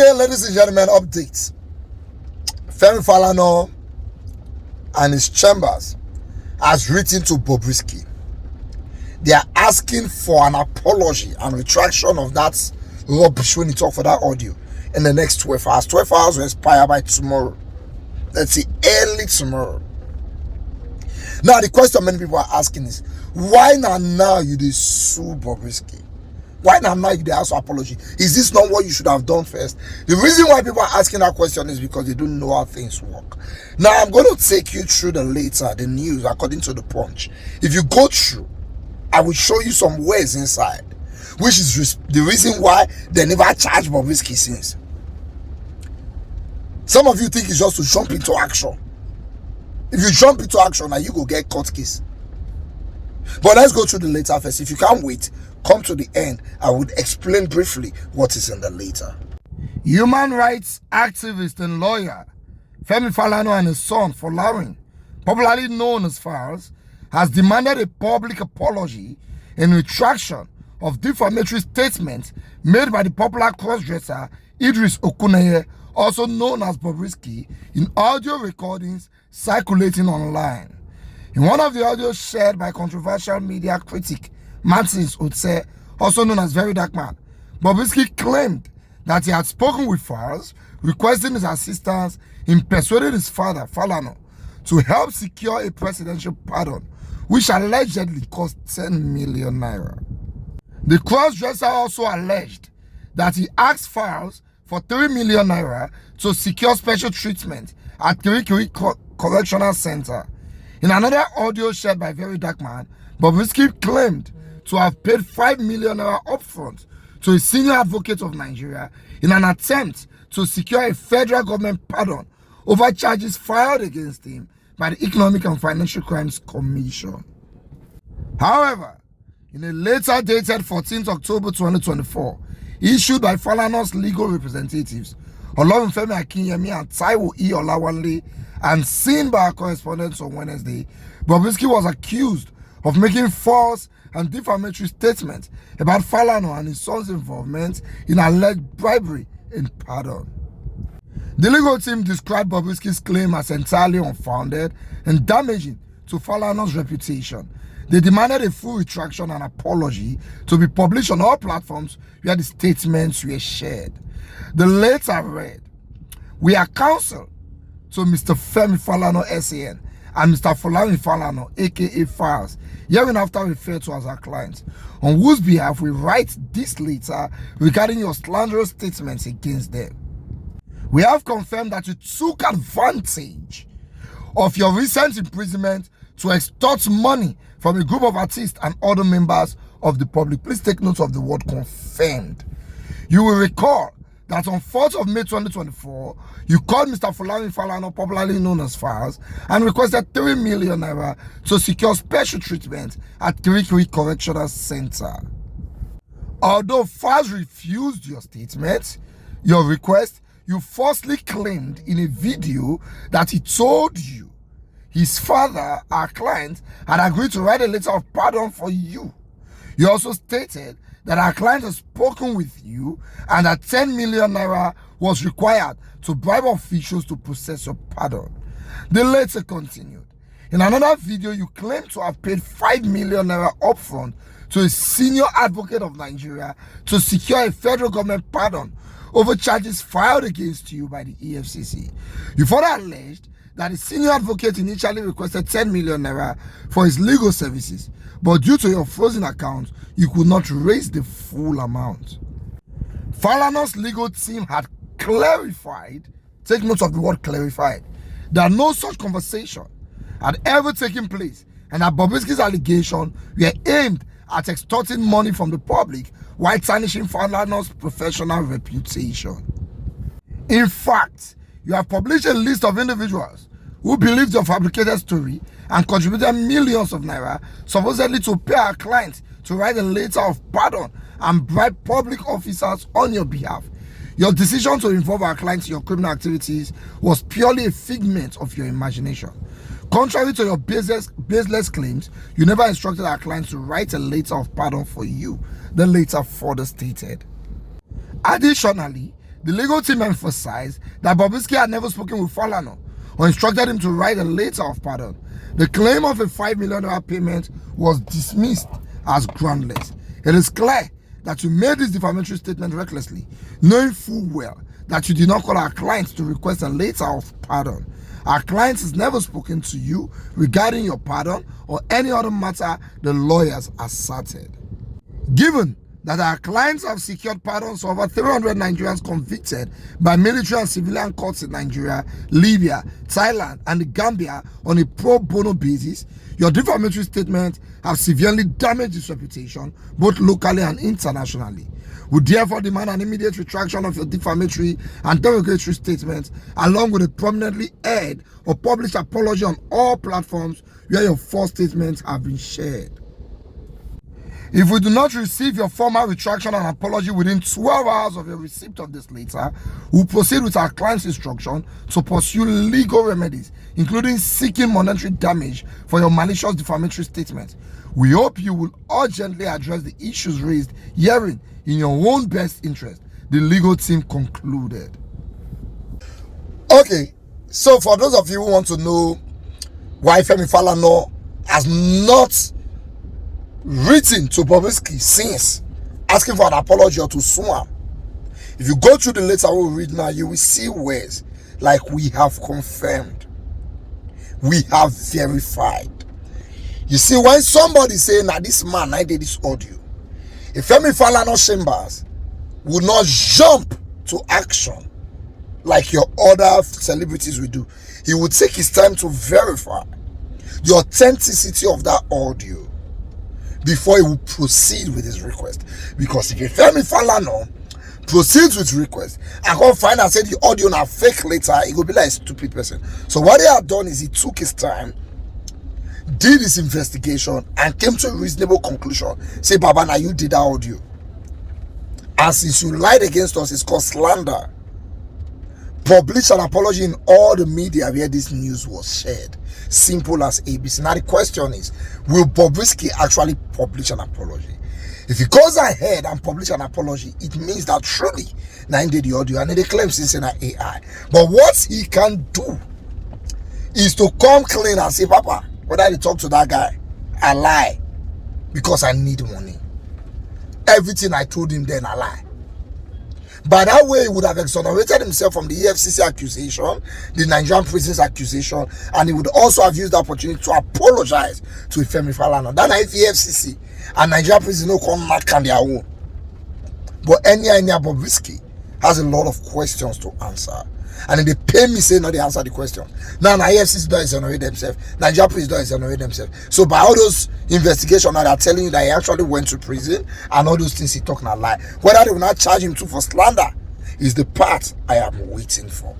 Okay, ladies and gentlemen, updates. Femi Falana and his chambers has written to Bobrisky. They are asking for an apology and retraction of that rubbish when he talked for that audio in the next 12 hours. 12 hours will expire by tomorrow. Let's see, early tomorrow. Now, the question many people are asking is, why now you dey sue Bobrisky? Why now you dey ask for apology? Is this not what you should have done first? The reason why people are asking that question is because they don't know how things work. Now, I'm going to take you through the news according to the Punch. If you go through, I will show you some ways inside, which is the reason why they never charge Bobrisky since. Some of you think it's just to jump into action. If you jump into action, now you go get court case. But let's go through the letter first. If you can't wait, come to the end. I would explain briefly what is in the letter. Human rights activist and lawyer Femi Falana and his son Falana, popularly known as Falz, has demanded a public apology and retraction of defamatory statements made by the popular crossdresser Idris Okuneye, also known as Bobrisky, in audio recordings circulating online. In one of the audios shared by controversial media critic Martins Otse, also known as Very Dark Man, Bobrisky claimed that he had spoken with Falz, requesting his assistance in persuading his father, Falana, to help secure a presidential pardon, which allegedly cost 10 million naira. The crossdresser also alleged that he asked Falz for 3 million naira to secure special treatment at Kirikiri Correctional Center. In another audio shared by Very Dark Man, Bobrisky claimed to have paid 5 million naira upfront to a senior advocate of Nigeria in an attempt to secure a federal government pardon over charges filed against him by the Economic and Financial Crimes Commission. However, in a letter dated 14th October 2024, issued by Falana's legal representatives, Olorunfemi Akinyemi and Taiwo E. Olawale, and seen by our correspondents on Wednesday, Bobrisky was accused of making false and defamatory statements about Falana and his son's involvement in alleged bribery and pardon. The legal team described Bobrisky's claim as entirely unfounded and damaging to Falana's reputation. They demanded a full retraction and apology to be published on all platforms where the statements were shared. The letter read, "We are counsel to Mr. Femi Falana SAN and Mr. Femi Falana aka Falz, hereinafter referred to as our clients, on whose behalf we write this letter regarding your slanderous statements against them. We have confirmed that you took advantage of your recent imprisonment to extort money from a group of artists and other members of the public." Please take note of the word confirmed. You will recall that on 4th of May 2024, you called Mr. Femi Falana, popularly known as Falz, and requested 3 million naira to secure special treatment at Kirikiri Correctional Center. Although Falz refused your request, you falsely claimed in a video that he told you his father, our client, had agreed to write a letter of pardon for you. You also stated that our client has spoken with you and that 10 million naira was required to bribe officials to process your pardon. The letter continued. In another video, you claim to have paid 5 million naira upfront to a senior advocate of Nigeria to secure a federal government pardon over charges filed against you by the EFCC. You further alleged that the senior advocate initially requested 10 million naira for his legal services, but due to your frozen account, you could not raise the full amount. Falana's legal team had clarified, take note of the word clarified, that no such conversation had ever taken place and that Bobrisky's allegations were aimed at extorting money from the public while tarnishing Falana's professional reputation. In fact, you have published a list of individuals who believed your fabricated story and contributed millions of naira supposedly to pay our clients to write a letter of pardon and bribe public officers on your behalf. Your decision to involve our clients in your criminal activities was purely a figment of your imagination. Contrary to your baseless claims, you never instructed our clients to write a letter of pardon for you, the letter further stated. Additionally, The legal team emphasized that Bobrisky had never spoken with Falana or instructed him to write a letter of pardon. The claim of a $5 million payment was dismissed as groundless. It is clear that you made this defamatory statement recklessly, knowing full well that you did not call our client to request a letter of pardon. Our client has never spoken to you regarding your pardon or any other matter the lawyers asserted. Given that our clients have secured pardons for over 300 Nigerians convicted by military and civilian courts in Nigeria, Libya, Thailand, and the Gambia on a pro bono basis, your defamatory statement has severely damaged its reputation, both locally and internationally. We therefore demand an immediate retraction of your defamatory and derogatory statements, along with a prominently aired or published apology on all platforms where your false statements have been shared. If we do not receive your formal retraction and apology within 12 hours of your receipt of this letter, we'll proceed with our client's instruction to pursue legal remedies, including seeking monetary damage for your malicious defamatory statement. We hope you will urgently address the issues raised herein in your own best interest, the legal team concluded. Okay, so for those of you who want to know why Femi Falana has not written to Bobrisky since asking for an apology or to sue him, if you go through the letter we'll read now, you will see words like "we have confirmed," "we have verified." You see, when somebody say, "Now this man, I did this audio," if Femi Falana chambers will not jump to action like your other celebrities will do, he will take his time to verify the authenticity of that audio before he will proceed with his request. Because if Femi Falana proceeds with request and come find and say the audio na fake later, he will be like a stupid person. So what he had done is he took his time, did his investigation, and came to a reasonable conclusion. Say, "Baba, now you did that audio, and since you lied against us, it's called slander. Publish an apology in all the media where this news was shared." Simple as ABC. Now the question is, will Bobrisky actually publish an apology? If he goes ahead and publish an apology, it means that truly now he did the audio and he claims it's an AI. But what he can do is to come clean and say, "Papa, when I talk to that guy, I lie because I need money. Everything I told him then, I lie." By that way, he would have exonerated himself from the EFCC accusation, the Nigerian prisons accusation, and he would also have used the opportunity to apologize to Femi Falana. Then if EFCC and Nigerian prisons no come back on their own. But any Bobrisky has a lot of questions to answer. And if they pay me, say no, they answer the question. Now EFCC don't exonerate themselves. Nigerian prisons don't exonerate themselves. So by all those investigations, now they're telling you that he actually went to prison and all those things he talking a lie. Whether they will not charge him too for slander is the part I am waiting for.